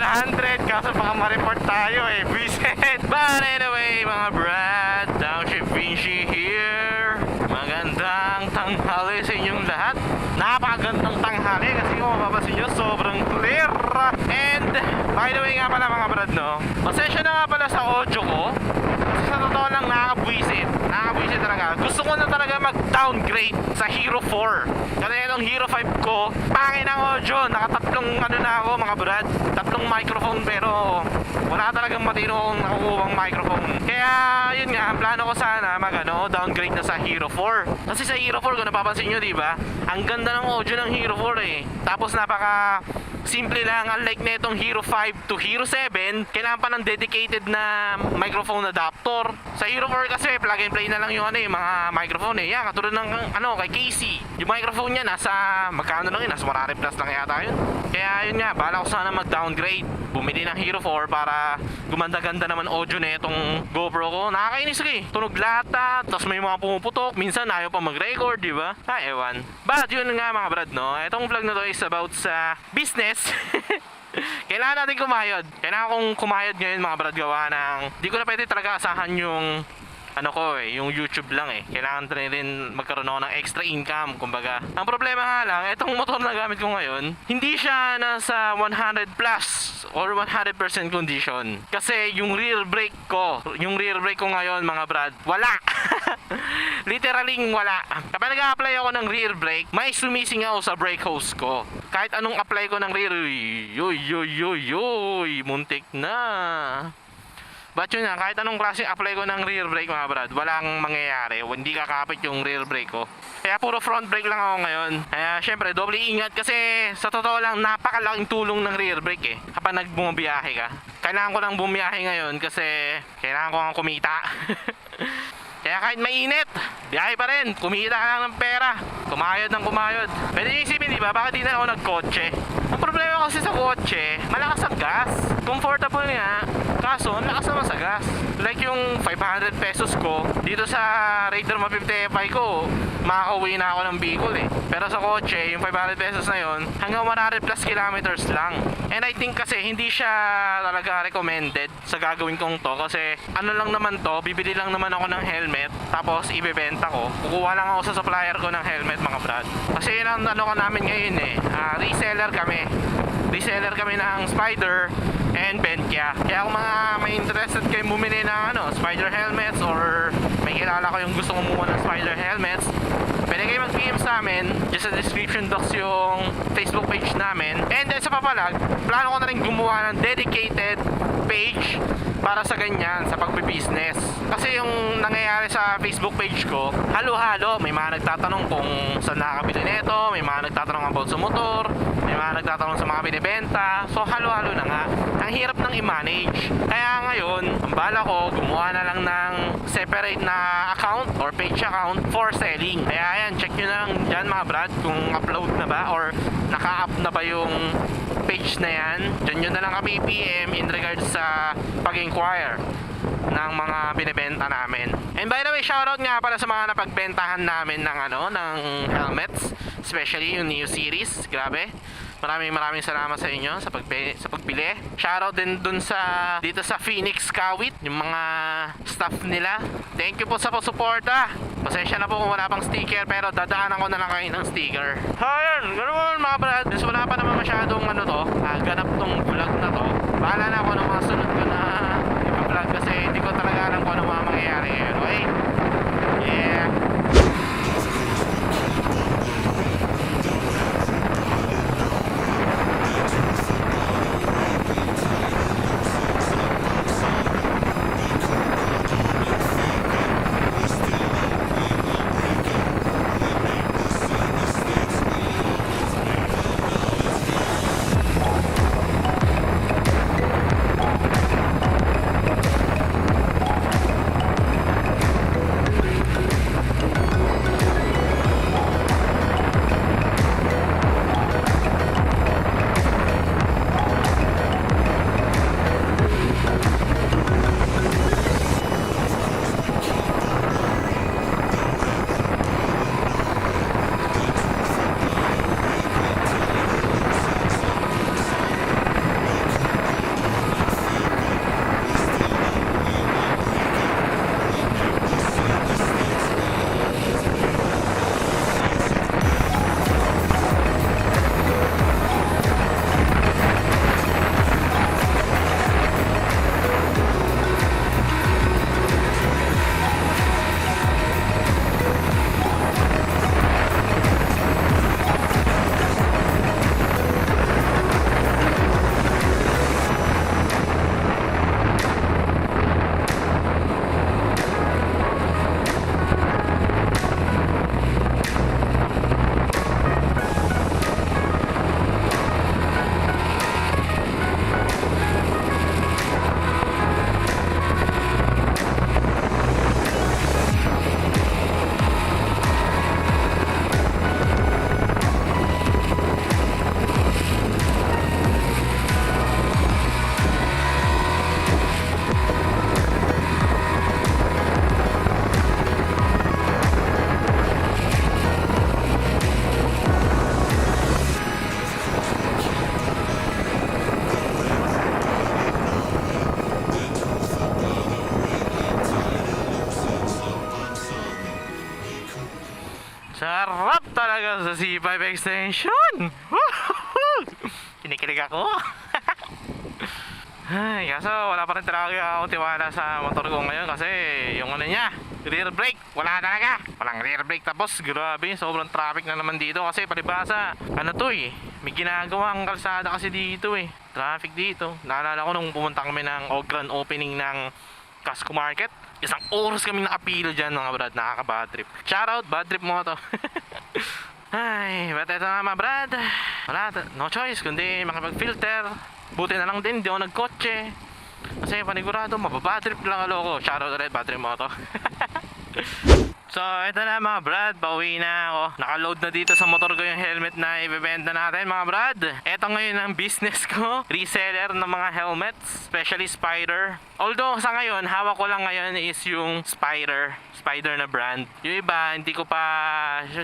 100, kaso baka ma-report tayo eh, visit. But anyway mga brad, DownShiftVinci here. Magandang tanghali sa inyong lahat. Napakagandang tanghali kasi kung mapapasin nyo, sobrang clear. And by the way nga pala mga brad, no, pasensya na nga pala sa audio ko. Kasi sa totoo lang nakakabwisit talaga. Gusto ko na talaga mag-downgrade sa Hero 4. Kasi itong Hero 5 ko, pangin ang audio. Nakatatlong ano na ako mga brad, tatlong microphone, pero wala talagang matino akong nakukuhang microphone. Kaya yun nga, ang plano ko sana downgrade na sa Hero 4. Kasi sa Hero 4 kung napapansin nyo, diba, ang ganda ng audio ng Hero 4 eh. Tapos napaka simple lang, unlike na itong Hero 5 to Hero 7, kailangan pa ng dedicated na microphone adapter. Sa Hero 4 kasi plug and play na lang yung yung mga microphone eh. Yan, katulad ng kay Casey. Yung microphone niya nasa magkano lang yun, nasa 100 plus lang yata yun. Kaya yun nga, bala ko sana mag-downgrade, bumili ng Hero 4 para gumanda-ganda naman audio na itong GoPro ko. Nakakainis eh, tunog lata, tapos may mga pumuputok, minsan ayaw pa mag-record, di ba? Ewan. But yun nga mga brad, no, itong vlog na to is about sa business. Kailangan natin kumayod. Kailangan kong kumayod ngayon mga brad, gawa ng di ko na pwede talaga asahan yung yung YouTube lang eh. Kailangan rin magkaroon ako ng extra income, kumbaga. Ang problema nga lang, itong motor na gamit ko ngayon, hindi siya nasa 100 plus or 100% condition. Kasi yung rear brake ko ngayon mga brad, wala. Literally wala. Kapag nag-a-apply ako ng rear brake, may sumisingaw sa brake hose ko. Kahit anong apply ko ng rear, muntik na. But yun nga, kahit anong klaseng apply ko ng rear brake mga brad, walang mangyayari. Hindi kakapit yung rear brake ko. Kaya puro front brake lang ako ngayon. Kaya syempre, doble ingat kasi sa totoo lang, napakalaking tulong ng rear brake eh. Kapag nagbumabiyahe ka. Kailangan ko lang bumiyahe ngayon kasi kailangan ko ang kumita. Kaya kahit mainit, biyahe pa rin. Kumita ka lang ng pera. Kumayod ng kumayod. Pwede nyo isipin, di ba? Bakit di na ako nagkotse? Ang problema kasi sa kotse, malakas ang gas. Comfortable nga. Kaso, ang lakas naman sa gas. Like yung 500 pesos ko, dito sa Raider 150 Fi ko, makakauwi na ako ng Bicol eh. Pero sa kotse, yung 500 pesos na yun, hanggang 100 plus kilometers lang. And I think kasi hindi siya talaga recommended sa gagawin kong to. Kasi ano lang naman to, bibili lang naman ako ng helmet, tapos ibebenta ko. Kukuha lang ako sa supplier ko ng helmet mga brad. Kasi yun ang ka namin ngayon eh. Reseller kami. Reseller kami ng Spyder and Bentya. Kaya kung mga may interested kayo bumili ng Spyder helmets, or may kilala ko yung gusto kumuha ng Spyder helmets, pwede kayo mag-PM sa amin. Just sa description box yung Facebook page namin. And then sa papalag, plano ko na rin gumawa ng dedicated page para sa ganyan, sa pagbibusiness. Kasi yung nangyayari sa Facebook page ko, halo-halo. May mga nagtatanong kung saan nakakabili nito, may mga nagtatanong about sa motor, may mga nagtatanong sa mga binibenta. So halo-halo na nga. Ang hirap ng i-manage. Kaya ngayon, ang bala ko, gumawa na lang ng separate na account or page account for selling. Kaya yan, check nyo na lang dyan mga brad kung upload na ba or naka-up na ba yung page na yan. Dyan nyo na lang kami PM in regards sa pag-inquire ng mga binibenta namin. And by the way, shoutout nga pala sa mga napagbentahan namin ng ng helmets, especially yung Neo series. Grabe. Maraming salamat sa inyo sa pagbili. Shoutout din dun dito sa Phoenix Kawit, yung mga staff nila. Thank you po sa pagsuporta. Pasensya na po kung wala pang sticker, pero dadaanan ko na lang kayo ng sticker. Ayun, ganoon mga brad. Kasi wala pa naman masyadong ganap tong vlog na to. Bahala na ako ng mga sunod ko na vlog kasi hindi ko talaga alam kung ano mga mangyayari ngayon. Okay? Yeah. sa C5 extension. Kinikilig ako. Ay, kaso wala pa rin talaga ako tiwala sa motor ko ngayon kasi yung ano niya, rear brake, wala talaga. Walang rear brake, tapos grabe, sobrang traffic na naman dito kasi palibasa, ano to eh, may ginagawang kalsada kasi dito eh. Traffic dito. Naalala ko nung pumunta kami ng grand opening ng Casco Market, isang oras kami nakapilo dyan mga brad, nakaka-bad trip. Shoutout, bad trip mo to. Ay, but eto nga mga brad, wala, no choice kundi makapag-filter. Buti na lang din, di ako nagkotse. Kasi panigurado, mababatrip lang ako. Shoutout ulit, battery mo to. So, ito na mga brad, pauwi na ako. Nakaload na dito sa motor ko yung helmet na ibebenta natin mga brad. Ito ngayon ang business ko, reseller ng mga helmets, especially Spyder. Although sa ngayon, hawak ko lang ngayon is yung Spyder na brand. Yung iba, hindi ko pa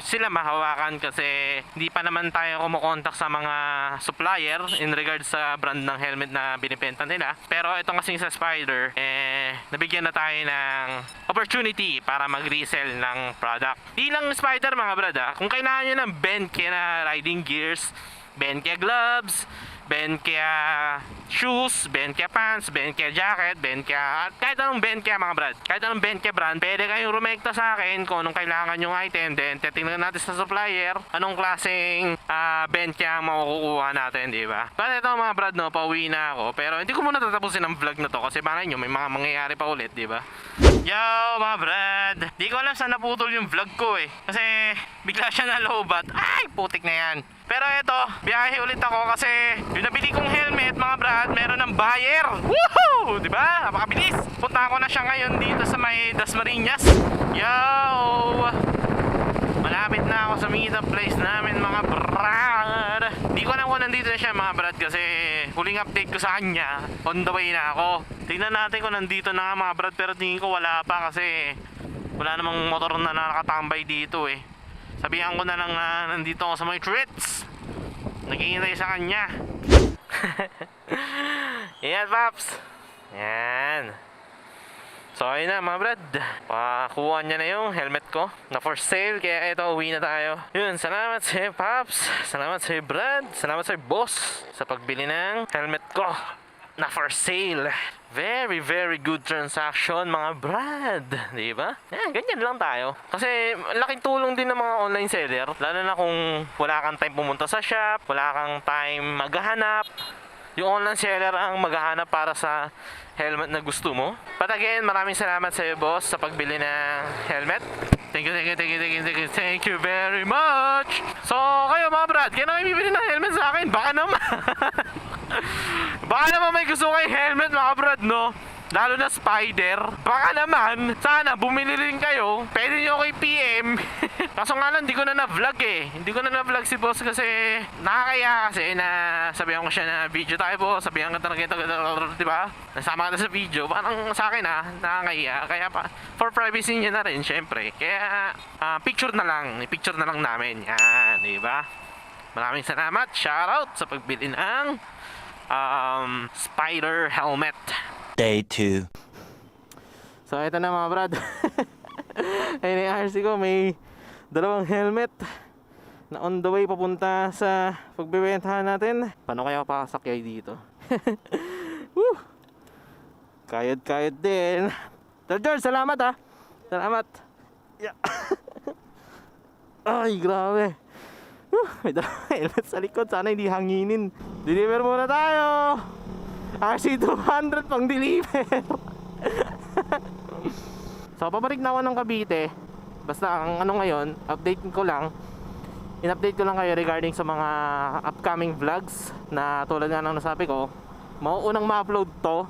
sila mahawakan kasi hindi pa naman tayo kumukontak sa mga supplier in regards sa brand ng helmet na binibenta nila. Pero ito kasing sa Spyder, nabigyan na tayo ng opportunity para mag-resell ng product. Di lang Spyder mga brad kung kailangan nyo ng Benke na riding gears, Benke gloves, Benke shoes, Benke pants, Benke jacket, Benke, kahit anong Benke mga brad, kahit anong Benke brand, pwede kayong rumekta sa akin kung anong kailangan yung item. Then titingnan natin sa supplier anong klaseng Benke ang makukuha natin, di ba? But ito mga brad, no, pauwi na ako, pero hindi ko muna tatapusin ang vlog na to kasi baka nyo may mga mangyayari pa ulit, di ba? Yo mga brad, di ko alam saan naputol yung vlog ko eh, kasi bigla siya na lowbat. Ay, putik na yan. Pero eto, biyahe ulit ako kasi yung nabili kong helmet mga brad, meron ng buyer. Woohoo! Diba? Napakabilis. Punta ko na siya ngayon dito sa may Dasmariñas. Yo! Malapit na ako sa meetup place namin mga brad. Di ko alam kung nandito na siya mga brad kasi huling update ko sa kanya, on the way na ako. Tingnan natin kung nandito na mga brad, pero tingin ko wala pa kasi wala namang motor na nakatambay dito eh. Sabihan ko na lang na nandito ako sa mga treats. Naghihintay sa kanya. Yan paps. Yan. So ayun na mga brad, pakuha niya na yung helmet ko na for sale, kaya eto, uwi na tayo. Yun, salamat sa paps, salamat sa brad, salamat sa boss sa pagbili ng helmet ko na for sale. Very very good transaction mga brad, di ba? Ganyan lang tayo. Kasi laking tulong din ng mga online seller, lalo na kung wala kang time pumunta sa shop, wala kang time maghahanap. Yung online seller ang maghahanap para sa helmet na gusto mo. But again, maraming salamat sa iyo boss sa pagbili ng helmet. Thank you very much. So kayo mga brad, kaya na bibili ng helmet sa akin, baka naman. Baka naman may gusto kayong helmet mga brad, no? Lalo na Spyder. Baka naman, sana bumili rin kayo. Pwede nyo ako i-PM. Kaso nga lang, hindi ko na na-vlog eh. Hindi ko na na-vlog si boss kasi nakakaya kasi na sabihan ko siya na video tayo po. Sabihan ka talaga ito, diba? Nasama ka na sa video. Parang sa akin nakakaya. Kaya pa, for privacy niya na rin, syempre. Kaya, picture na lang. I-picture na lang namin. Yan, diba? Maraming salamat. Shoutout sa pagbili ng Spyder helmet. Day 2. So ito na mga brad. Ayun yung RC ko, may dalawang helmet na on the way papunta sa pagbebentahan natin. Paano kaya pasakyay dito? Woo! Kayod din. George, salamat salamat. Yeah. Ay, grabe. May dalawang helmet sa likod, sana hindi hanginin. Deliver muna tayo. RC200 pang deliver. So pabalik na ako ng Cavite. Basta ang ano ngayon, update ko lang. In-update ko lang kayo regarding sa mga upcoming vlogs na tulad nga ng nasabi ko, mauunang ma-upload to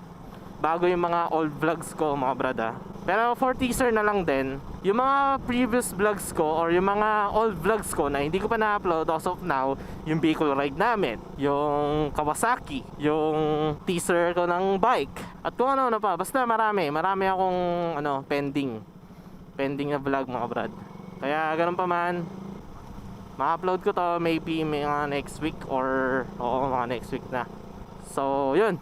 bago yung mga old vlogs ko mga brada. Pero for teaser na lang din, yung mga previous vlogs ko or yung mga old vlogs ko na hindi ko pa na-upload as of now, yung vehicle ride namin, yung Kawasaki, yung teaser ko ng bike, at kung ano pa, basta marami akong pending na vlog mga brad. Kaya ganun pa man, ma-upload ko to maybe mga next week or mga next week na. So yun,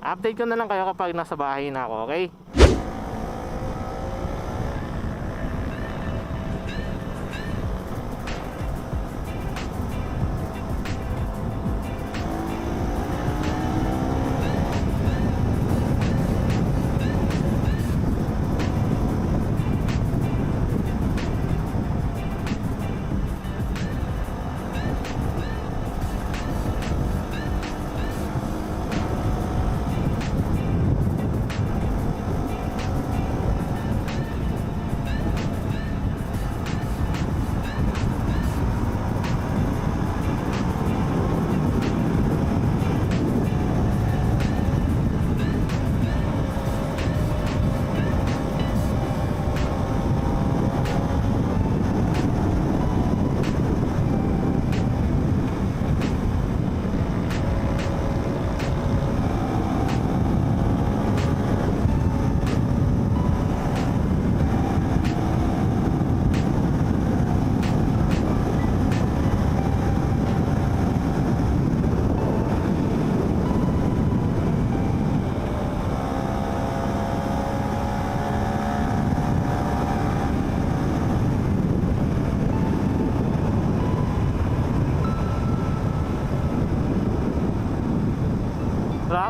update ko na lang kayo kapag nasa bahay na ako, okay?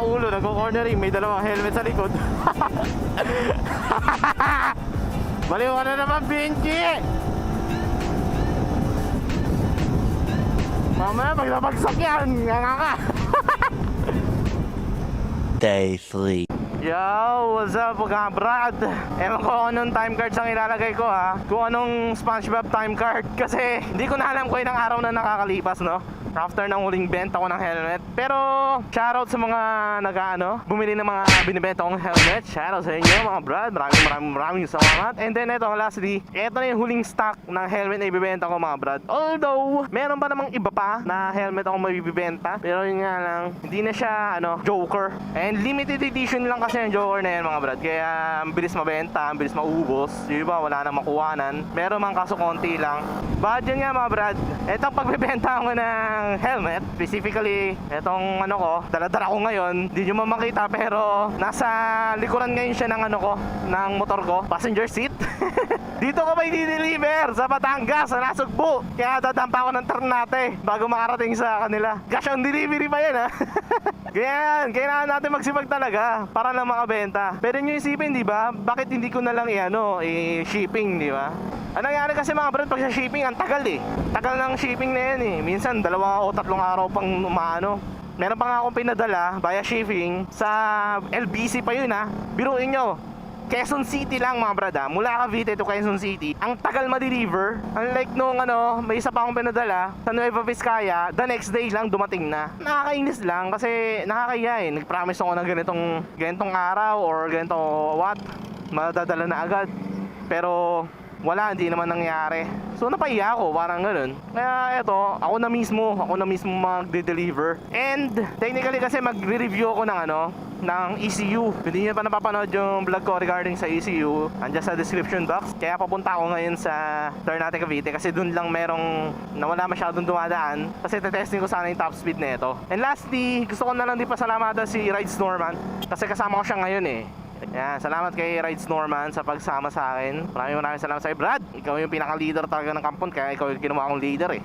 ulo, nagko-cornering, may dalawang helmet sa likod. Baliw ka na naman, Vinci! Mamaya, pag nabagsak yan, nga ka! Day 3. Yo, what's up mga brad? Ewan ko anong time cards ang ilalagay ko ha. Kung anong SpongeBob time card. Kasi hindi ko na alam kung ilang araw na nakakalipas, no? After ng huling benta ko ng helmet. Pero shoutout sa mga bumili ng mga binibenta kong helmet. Shoutout sa inyo mga brad. Maraming salamat. And then ito lastly, ito na yung huling stock ng helmet na ibibenta ko mga brad. Although meron pa namang iba pa na helmet ako mabibibenta. Pero yun nga lang, hindi na siya Joker. And limited edition lang kasi yung Joker na yan mga brad. Kaya ang bilis mabenta, ang bilis maubos. Yung iba wala nang makuhanan. Meron man kaso konti lang. But yun nga mga brad, etong pagbibenta ko ng helmet, specifically etong dala-dala ko ngayon, hindi nyo makita pero nasa likuran ngayon siya ng ng motor ko, passenger seat. Dito ko may di-deliver sa Batangas, sa Nasugbu. Kaya dadampa ko ng Ternate bago makarating sa kanila. Cash on delivery pa yan ha. Kailangan natin magsipag talaga para lang makabenta. Pero nyo isipin, di ba? Bakit hindi ko na lang i-shipping, di ba? Ang nangyari kasi mga brad, pag sa shipping, ang tagal eh. Tagal ng shipping na yan eh. Minsan, 2 o 3 araw pang umaano. Meron pa nga akong pinadala via shipping sa LBC pa yun ha. Biruin nyo, Quezon City lang mga brad ha. Mula Cavite to Quezon City. Ang tagal ma-deliver. Unlike nung may isa pa akong pinadala sa Nueva Vizcaya, the next day lang dumating na. Nakakainis lang kasi nakakaya eh. Nag-promise ako ng ganitong araw or ganito madadala na agad. Pero wala, hindi naman nangyari. So napaiya ako, parang ganun. Kaya eto, ako na mismo magde-deliver. And technically kasi magre-review ako ng ECU. Hindi niyo pa napapanood yung vlog ko regarding sa ECU, andyan sa description box. Kaya papunta ako ngayon sa Ternate, Cavite kasi dun lang merong wala masyadong dumadaan. Kasi testing ko sana yung top speed na ito. And lastly, gusto ko na lang din pasalamatan si Rides Norman kasi kasama ko siya ngayon eh. Yan, salamat kay Rides Norman sa pagsama sa akin. Maraming salamat sa iyo, Brad. Ikaw yung pinaka-leader talaga ng kampon, kaya ikaw yung kinuha akong leader eh.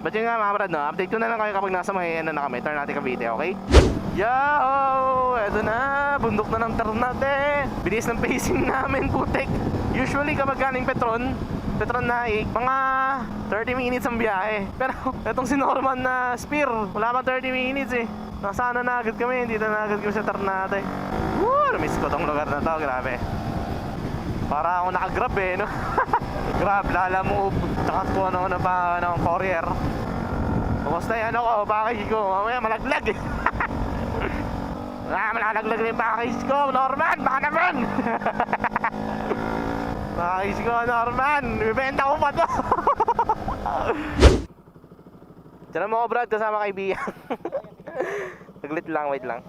But yun nga mga Brad, update ko na lang kayo kapag nasa na kami, Ternate, Cavite, okay? Yo! Eto na, bundok na ng Ternate. Bilis ng pacing namin, putek. Usually kapag galing Petron na mga 30 minutes ang biyahe. Pero etong si Norman na Spear, wala pa 30 minutes eh. Nasana na agad kami, dito na agad kami sa Ternate. Namiss ko tong lugar na to, grabe. Para ako naka-grab eh, no? Grab, Lala Move, tsaka kung ano pa, courier. Basta yan package ko, mamaya malaglag eh. Malaglag na yung package ko, Norman, baka naman. Package ko, Norman, bibenta ko pa to. Tiyan mo ko Brad, kasama kaibigan. Saglit lang, wait lang.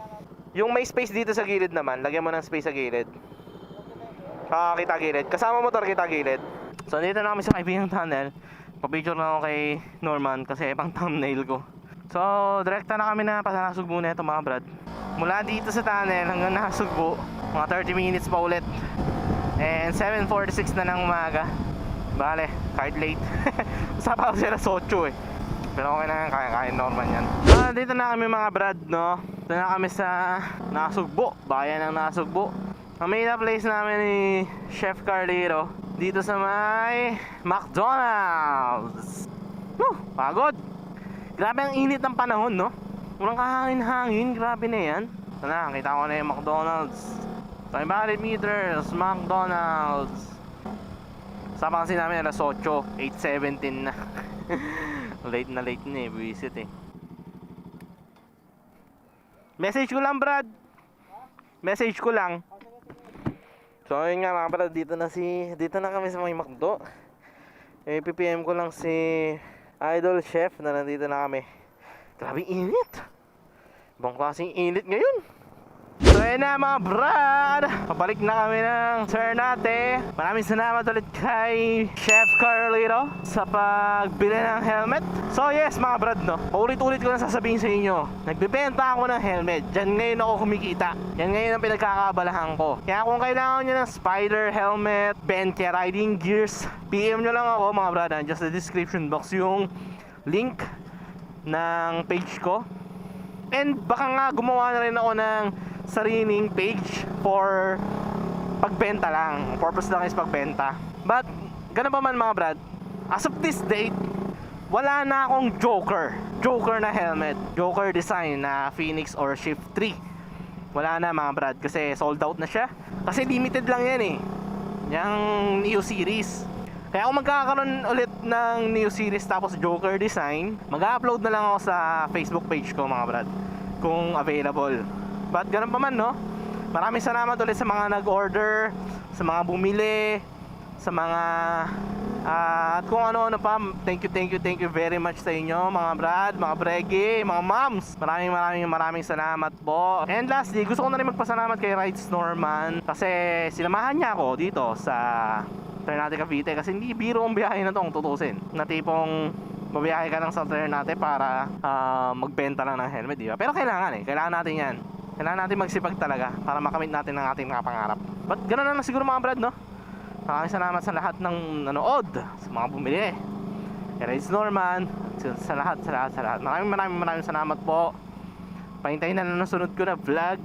Yung may space dito sa gilid naman, lagyan mo ng space sa gilid. Kita gilid. Kasama motor, kita gilid. So dito na kami sa kaibigang tunnel. Pa-picture na ako kay Norman kasi pang thumbnail ko. So direkta na kami na Nasugbu na ito mga brad. Mula dito sa tunnel hanggang Nasugbu, mga 30 minutes pa ulit. And 7:46 na ng umaga. Bale, kahit late. Usapa ko sila sa 8 eh. Pero okay na yan, kaya Norman yan. Dito na kami mga brad, no? Dito na kami sa Nasugbu, bayan ng Nasugbu. Ang main place namin ni Chef Carlito dito sa may McDonald's. Pagod. Grabe ang init ng panahon, no? Walang kahangin-hangin, grabe na yan. Ito na, kita ko na yung McDonald's. 500 meters, McDonald's. Sama kasi namin alas 8, 8:17 na. Late na eh, visit eh. Message ko lang Brad. Message ko lang. So yun nga mga brad, dito na kami sa may McDo. PPM ko lang si Idol Chef na nandito na kami. Grabe init. Ibang klaseng init ngayon. So yun na mga brad, pabalik na kami ng Ternate. Maraming salamat ulit kay Chef Carlito sa pagbili ng helmet. So yes mga brad, no, paulit-ulit ko na sasabihin sa inyo, nagbebenta ako ng helmet. Diyan ngayon ako kumikita. Yan ngayon ang pinagkakabalahan ko. Kaya kung kailangan nyo ng Spyder helmet, Bente riding gears, PM nyo lang ako mga brad. Just the description box yung link ng page ko. And baka nga gumawa na rin ako ng sariling page for pagbenta lang. Purpose lang is pagbenta. But ganun pa man mga brad, as of this date, wala na akong Joker na helmet, Joker design na Phoenix or Shift 3. Wala na mga brad, kasi sold out na siya. Kasi limited lang yan eh, yung Neo Series. Kaya kung magkakaroon ulit ng Neo Series tapos Joker design, mag-upload na lang ako sa Facebook page ko mga brad, kung available. But ganun pa man no, maraming salamat ulit sa mga nag-order, sa mga bumili, sa mga at kung ano-ano pa. Thank you very much sa inyo mga brad, mga brege, mga moms. Maraming salamat po. And lastly, gusto ko na rin magpasalamat kay Rides Norman, kasi sinamahan niya ako dito sa Ternate Cavite. Kasi hindi biro ang biyahe na to kung tutusin, na tipong mabiyahe ka lang sa Ternate para magbenta lang ng helmet, di ba? Pero kailangan natin yan. Kailangan natin magsipag talaga para makamit natin ang ating mga pangarap. But ganoon na lang siguro mga brad no. Maraming salamat sa lahat ng nanood, sa mga bumili, kay Rides Norman, sa lahat. Maraming salamat po. Pahintayin na lang ng sunod ko na vlog.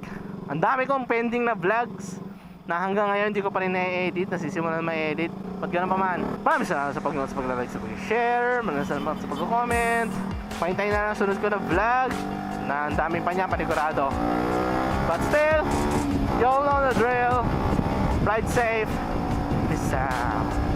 Ang dami kong pending na vlogs na hanggang ngayon hindi ko pa rin na-edit, nasisimulan ma-edit. Ba't ganun pa man? Maraming salamat sa pag-note, sa pag-like, sa pag-share, maraming salamat sa pag-comment. Pahintayin na lang ng sunod ko na vlog na ang daming pa niya, panigurado. But still, you all know the drill. Ride safe. Peace out.